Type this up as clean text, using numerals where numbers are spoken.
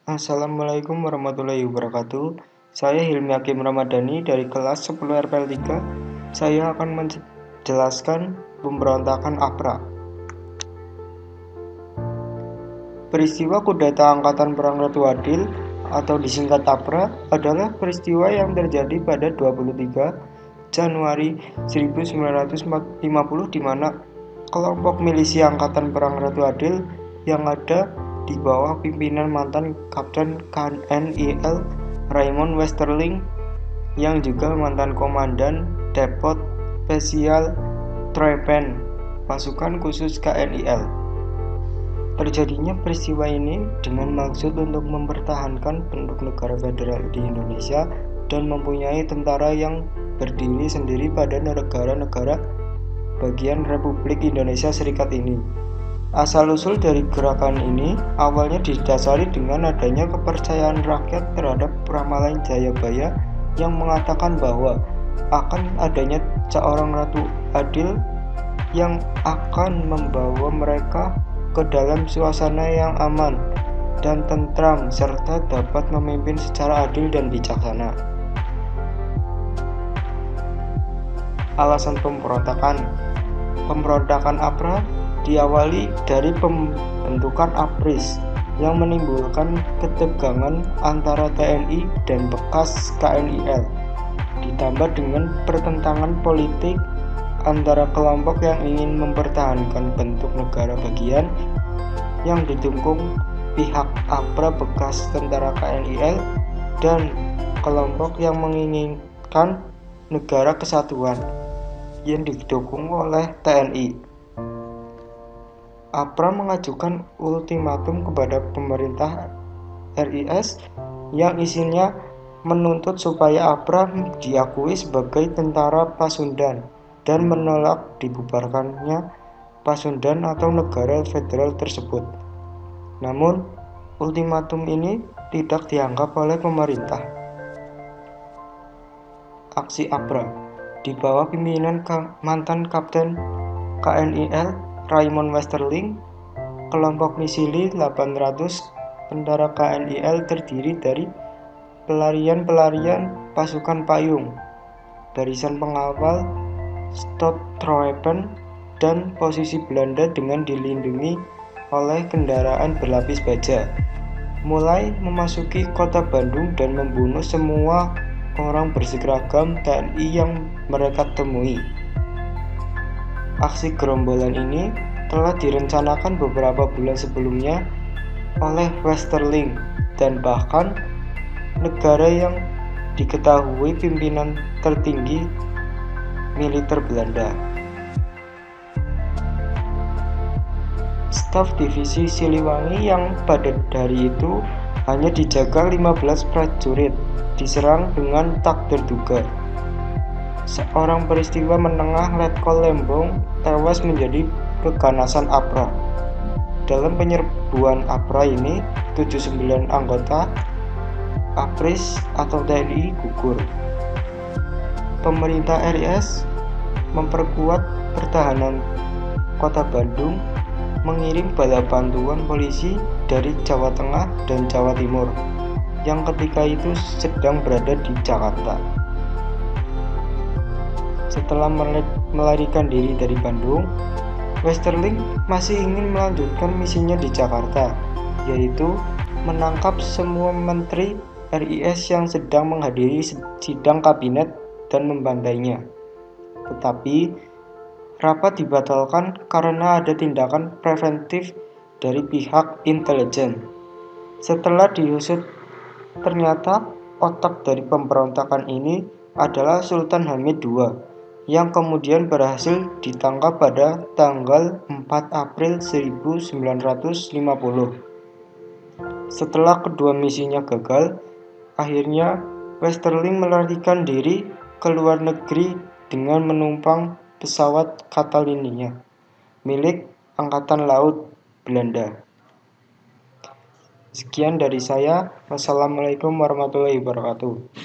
Assalamualaikum warahmatullahi wabarakatuh. Saya Hilmi Hakim Ramadhani dari kelas 10 RPL 3. Saya akan menjelaskan pemberontakan APRA. Peristiwa kudeta Angkatan Perang Ratu Adil atau disingkat APRA adalah peristiwa yang terjadi pada 23 Januari 1950 di mana kelompok milisi Angkatan Perang Ratu Adil yang ada di bawah pimpinan mantan Kapten KNIL Raymond Westerling yang juga mantan Komandan Depot Spesial Trepen pasukan khusus KNIL. Terjadinya peristiwa ini dengan maksud untuk mempertahankan bentuk negara federal di Indonesia dan mempunyai tentara yang berdiri sendiri pada negara-negara bagian Republik Indonesia Serikat ini. Asal-usul dari gerakan ini awalnya didasari dengan adanya kepercayaan rakyat terhadap ramalan Jayabaya yang mengatakan bahwa akan adanya seorang Ratu Adil yang akan membawa mereka ke dalam suasana yang aman dan tentram serta dapat memimpin secara adil dan bijaksana. Alasan pemberontakan APRA diawali dari pembentukan APRIS yang menimbulkan ketegangan antara TNI dan bekas KNIL, ditambah dengan pertentangan politik antara kelompok yang ingin mempertahankan bentuk negara bagian yang didukung pihak APRA bekas tentara KNIL dan kelompok yang menginginkan negara kesatuan yang didukung oleh TNI. APRA mengajukan ultimatum kepada pemerintah RIS yang isinya menuntut supaya APRA diakui sebagai tentara Pasundan dan menolak dibubarkannya Pasundan atau negara federal tersebut. Namun, ultimatum ini tidak dianggap oleh pemerintah. Aksi APRA di bawah pimpinan mantan Kapten KNIL Raymond Westerling, kelompok misili 800 tentara KNIL terdiri dari pelarian-pelarian pasukan payung, barisan pengawal Stoottroepen, dan posisi Belanda dengan dilindungi oleh kendaraan berlapis baja, mulai memasuki kota Bandung dan membunuh semua orang berseragam TNI yang mereka temui. Aksi gerombolan ini telah direncanakan beberapa bulan sebelumnya oleh Westerling dan bahkan negara yang diketahui pimpinan tertinggi militer Belanda. Staf divisi Siliwangi yang pada hari itu hanya dijaga 15 prajurit diserang dengan tak terduga. Seorang peristiwa menengah Letkol Lembong tewas menjadi keganasan APRA. Dalam penyerbuan APRA ini, 79 anggota APRIS atau TNI gugur. Pemerintah RIS memperkuat pertahanan kota Bandung, mengirim bala bantuan polisi dari Jawa Tengah dan Jawa Timur yang ketika itu sedang berada di Jakarta. Setelah melarikan diri dari Bandung, Westerling masih ingin melanjutkan misinya di Jakarta, yaitu menangkap semua menteri RIS yang sedang menghadiri sidang kabinet dan membantainya. Tetapi rapat dibatalkan karena ada tindakan preventif dari pihak intelijen. Setelah diusut, ternyata otak dari pemberontakan ini adalah Sultan Hamid II yang kemudian berhasil ditangkap pada tanggal 4 April 1950. Setelah kedua misinya gagal, akhirnya Westerling melarikan diri ke luar negeri dengan menumpang pesawat Catalina milik Angkatan Laut Belanda. Sekian dari saya. Wassalamualaikum warahmatullahi wabarakatuh.